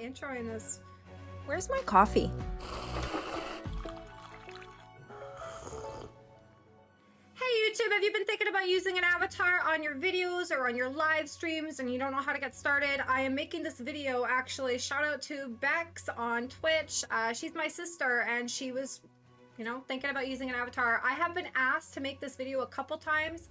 introing this. Where's my coffee? Hey YouTube, have you been thinking about using an avatar on your videos or on your live streams and you don't know how to get started? I am making this video actually. Shout out to Bex on Twitch. She's my sister and she was, you know, thinking about using an avatar. I have been asked to make this video a couple times.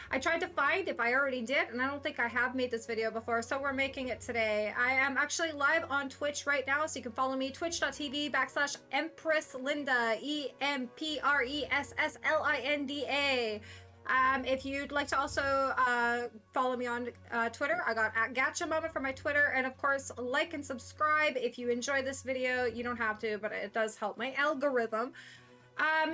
I tried to find if I already did, and I don't think I have made this video before, so we're making it today. I am actually live on Twitch right now, so you can follow me, twitch.tv/EmpressLinda, EmpressLinda. If you'd like to also follow me on Twitter, I got @GatchaMama for my Twitter, and of course, like and subscribe. If you enjoy this video, you don't have to, but it does help my algorithm.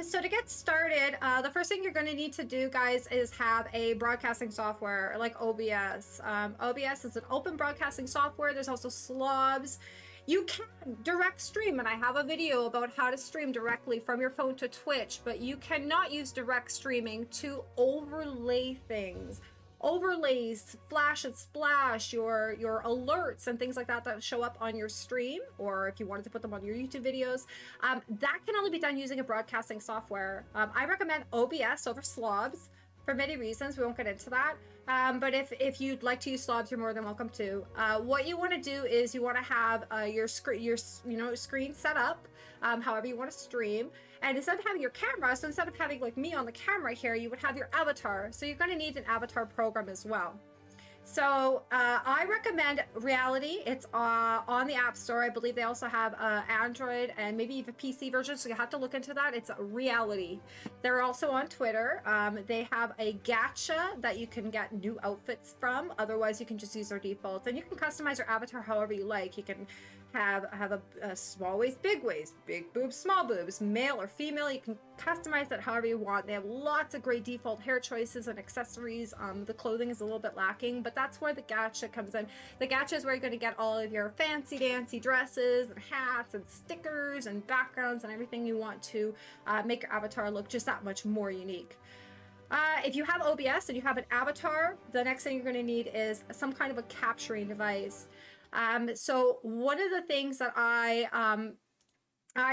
So to get started, the first thing you're going to need to do, guys, is have a broadcasting software like OBS. OBS is an open broadcasting software. There's also slobs. You can direct stream, and I have a video about how to stream directly from your phone to Twitch, but you cannot use direct streaming to overlay things. Overlays, flash and splash, your alerts and things like that that show up on your stream, or if you wanted to put them on your YouTube videos, that can only be done using a broadcasting software. I recommend OBS over slobs for many reasons. We won't get into that. But if you'd like to use slobs, you're more than welcome to. What you want to do is you want to have your screen set up however you want to stream. And instead of having your camera, so instead of having like me on the camera here, you would have your avatar. So you're going to need an avatar program as well. So I recommend Reality. It's on the App Store. I believe they also have Android and maybe even PC version, so you have to look into that. It's Reality. They're also on Twitter. They have a gacha that you can get new outfits from. Otherwise, you can just use their defaults. And you can customize your avatar however you like. You can have a small waist, big waist, big boobs, small boobs, male or female. You can customize that however you want. They have lots of great default hair choices and accessories. The clothing is a little bit lacking, but that's where the gacha comes in. The gacha is where you're going to get all of your fancy dancy dresses and hats and stickers and backgrounds and everything you want to make your avatar look just that much more unique. If you have OBS and you have an avatar, the next thing you're going to need is some kind of a capturing device. So one of the things that I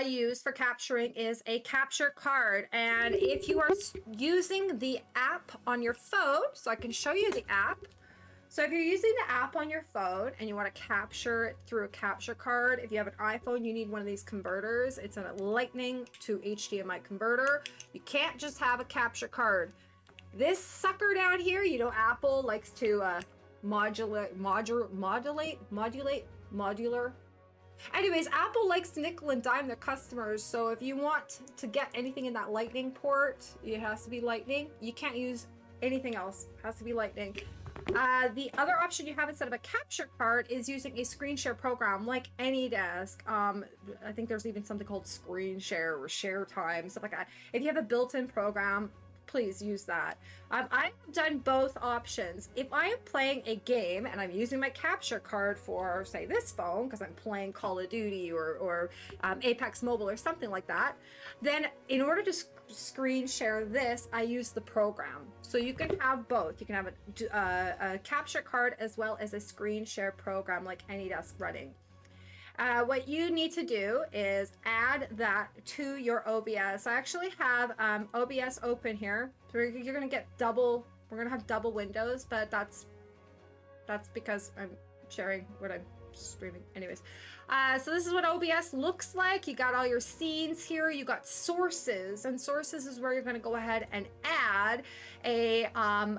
use for capturing is a capture card. And if you are using the app on your phone, so I can show you the app. So if you're using the app on your phone and you want to capture it through a capture card, if you have an iPhone, you need one of these converters. It's a Lightning to HDMI converter. You can't just have a capture card. This sucker down here, you know, Apple likes to modular. Anyways, Apple likes to nickel and dime their customers. So if you want to get anything in that Lightning port, it has to be Lightning. You can't use anything else. It has to be Lightning. The other option you have instead of a capture card is using a screen share program like AnyDesk. I think there's even something called Screen Share or Share Time, stuff like that. If you have a built-in program, please use that. I've done both options. If I am playing a game and I'm using my capture card for, say, this phone, because I'm playing Call of Duty or Apex Mobile or something like that, then in order to screen share this, I use the program. So you can have both. You can have a capture card as well as a screen share program like AnyDesk running. What you need to do is add that to your OBS. I actually have OBS open here. So you're gonna get double. We're gonna have double windows, but that's because I'm sharing what I'm streaming. Anyways, so this is what OBS looks like. You got all your scenes here. You got sources, and sources is where you're going to go ahead and add a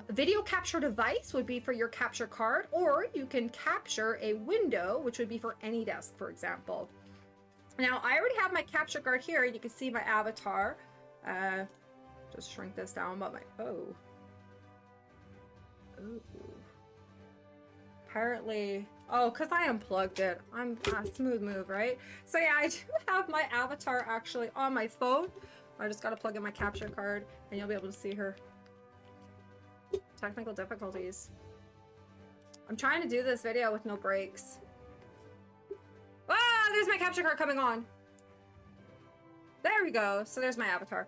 video capture device, would be for your capture card, or you can capture a window, which would be for AnyDesk, for example. Now I already have my capture card here, and you can see my avatar. Just shrink this down, but oh. Apparently, because I unplugged it. I'm a smooth move, right? So yeah, I do have my avatar actually on my phone. I just gotta plug in my capture card and you'll be able to see her. Technical difficulties. I'm trying to do this video with no breaks. Ah, there's my capture card coming on. There we go. So there's my avatar.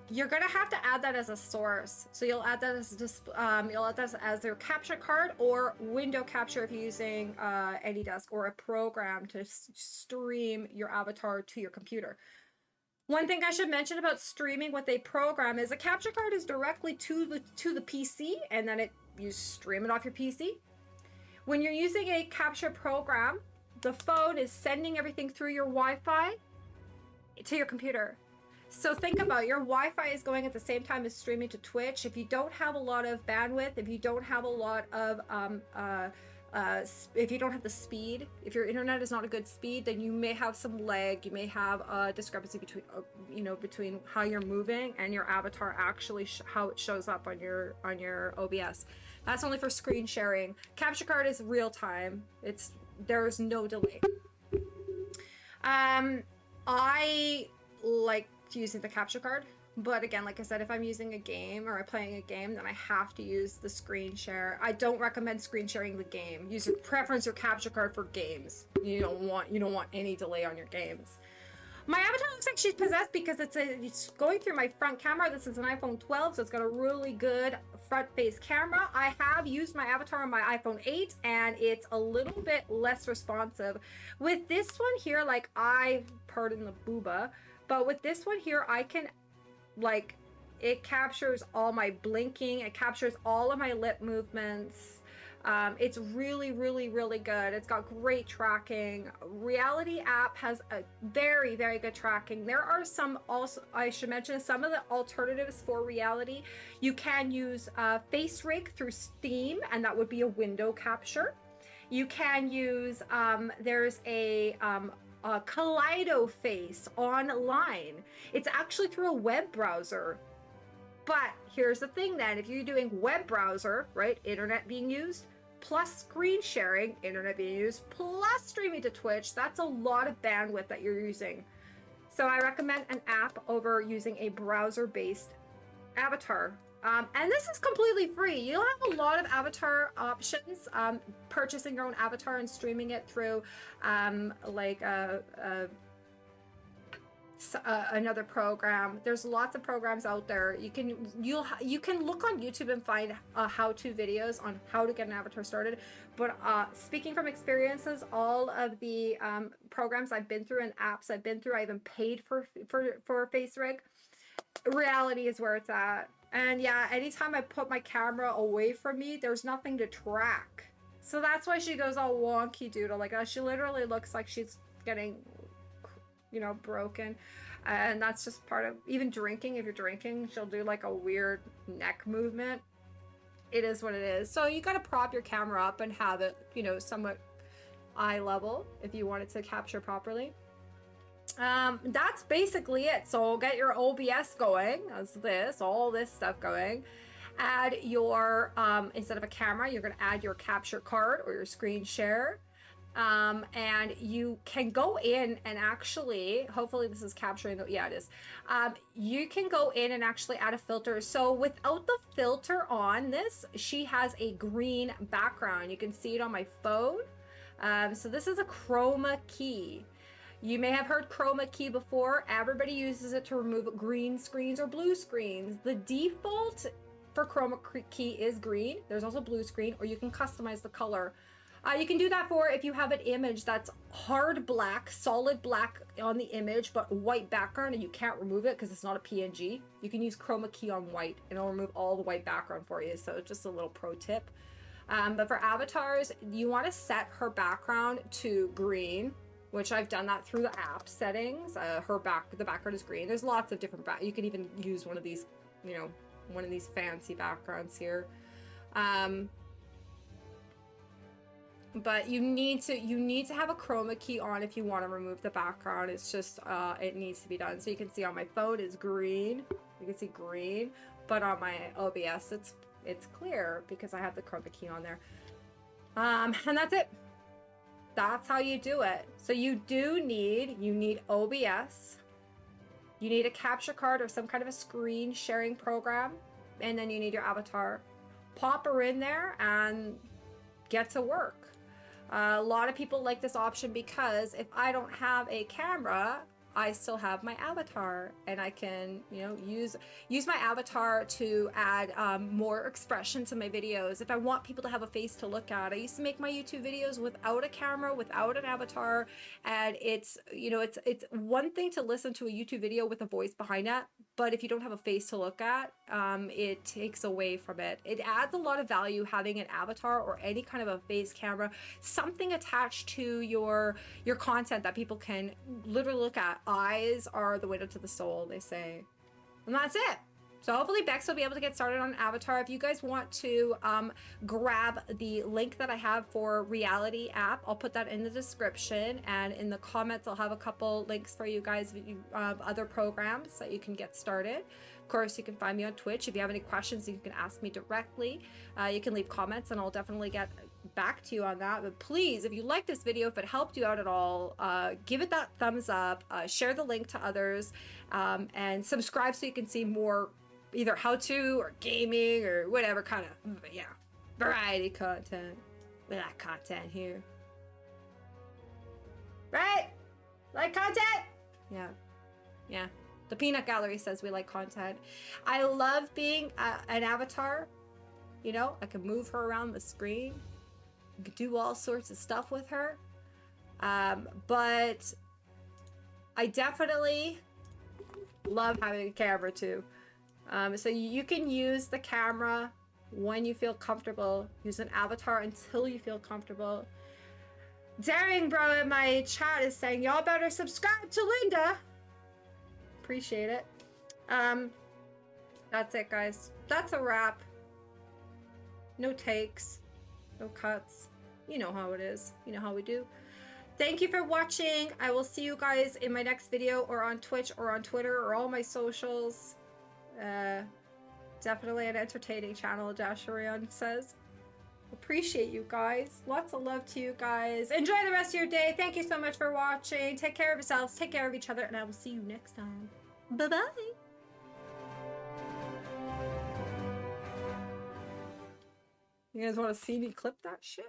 you're gonna have to add that as a source. So you'll add that as you'll add that as their capture card or window capture if you're using AnyDesk or a program to stream your avatar to your computer. One thing I should mention about streaming with a program is a capture card is directly to the PC, and then you stream it off your PC. When you're using a capture program, the phone is sending everything through your Wi-Fi to your computer. So think about your Wi-Fi is going at the same time as streaming to Twitch. If you don't have a lot of bandwidth, if you don't have a lot of if you don't have the speed, if your internet is not a good speed, then you may have some lag. You may have a discrepancy between between how you're moving and your avatar actually how it shows up on your OBS. That's only for screen sharing. Capture card is real time. There's no delay. I like using the capture card, but again, like I said, if I'm using a game or I'm playing a game, then I have to use the screen share. I don't recommend screen sharing the game. Use your preference your capture card for games. You don't want any delay on your games. My avatar looks like she's possessed because it's going through my front camera. This is an iPhone 12, so it's got a really good front face camera. I have used my avatar on my iPhone 8 and it's a little bit less responsive. With this one here, like pardon the booba, but with this one here, I can, it captures all my blinking. It captures all of my lip movements. It's really, really, really good. It's got great tracking. Reality app has a very, very good tracking. There are some also, I should mention, some of the alternatives for Reality. You can use FaceRig through Steam, and that would be a window capture. You can use, there's a KaleidoFace online. It's actually through a web browser. But here's the thing then, if you're doing web browser, right, internet being used, plus screen sharing, internet being used, plus streaming to Twitch, that's a lot of bandwidth that you're using. So I recommend an app over using a browser-based avatar. And this is completely free. You'll have a lot of avatar options, purchasing your own avatar and streaming it through another program. There's lots of programs out there. You can look on YouTube and find how-to videos on how to get an avatar started. But speaking from experiences, all of the programs I've been through and apps I've been through, I even paid for FaceRig. Reality is where it's at. And yeah, anytime I put my camera away from me, there's nothing to track. So that's why she goes all wonky doodle. Like she literally looks like she's getting, broken. And that's just part of, even drinking, if you're drinking, she'll do like a weird neck movement. It is what it is. So you got to prop your camera up and have it, somewhat eye level if you want it to capture properly. That's basically it. So get your OBS going, all this stuff going. Add your, instead of a camera, you're going to add your capture card or your screen share. And you can go in and actually, hopefully this is capturing, yeah, it is. You can go in and actually add a filter. So without the filter on this, she has a green background. You can see it on my phone. So this is a chroma key. You may have heard chroma key before. Everybody uses it to remove green screens or blue screens. The default for chroma key is green. There's also blue screen, or you can customize the color. You can do that for if you have an image that's hard black, solid black on the image, but white background, and you can't remove it because it's not a PNG. You can use chroma key on white, and it'll remove all the white background for you. So just a little pro tip. But for avatars, you want to set her background to green, which I've done that through the app settings. The background is green. There's lots of different you can even use one of these, one of these fancy backgrounds here. But you need to have a chroma key on if you want to remove the background. It's just it needs to be done. So you can see on my phone is green. You can see green, but on my OBS it's clear because I have the chroma key on there. And that's it. That's how you do it. So you need OBS, you need a capture card or some kind of a screen sharing program, and then you need your avatar. Pop her in there and get to work. A lot of people like this option because if I don't have a camera, I still have my avatar, and I can, you know, use my avatar to add more expression to my videos. If I want people to have a face to look at, I used to make my YouTube videos without a camera, without an avatar, and it's, you know, it's one thing to listen to a YouTube video with a voice behind it, but if you don't have a face to look at, it takes away from it. It adds a lot of value having an avatar or any kind of a face camera, something attached to your content that people can literally look at. Eyes are the window to the soul, they say. And that's it. So hopefully Bex will be able to get started on an avatar. If you guys want to grab the link that I have for Reality app, I'll put that in the description, and in the comments I'll have a couple links for you guys of other programs that you can get started. Of course, you can find me on Twitch. If you have any questions, you can ask me directly. You can leave comments and I'll definitely get back to you on that. But please, if you like this video, if it helped you out at all, give it that thumbs up, share the link to others, and subscribe so you can see more either how-to or gaming or whatever kind of, yeah, variety content. We like content here. Right? Like content? Yeah. Yeah. The Peanut Gallery says we like content. I love being an avatar. You know, I can move her around the screen. You can do all sorts of stuff with her. But I definitely love having a camera too. So you can use the camera when you feel comfortable. Use an avatar until you feel comfortable. Daring bro in my chat is saying, y'all better subscribe to Linda. Appreciate it. That's it, guys. That's a wrap. No takes. No cuts. You know how it is. You know how we do. Thank you for watching. I will see you guys in my next video, or on Twitch or on Twitter or all my socials. Definitely an entertaining channel, Dasharion says. Appreciate you guys. Lots of love to you guys. Enjoy the rest of your day. Thank you so much for watching. Take care of yourselves. Take care of each other. And I will see you next time. Bye-bye. You guys want to see me clip that shit?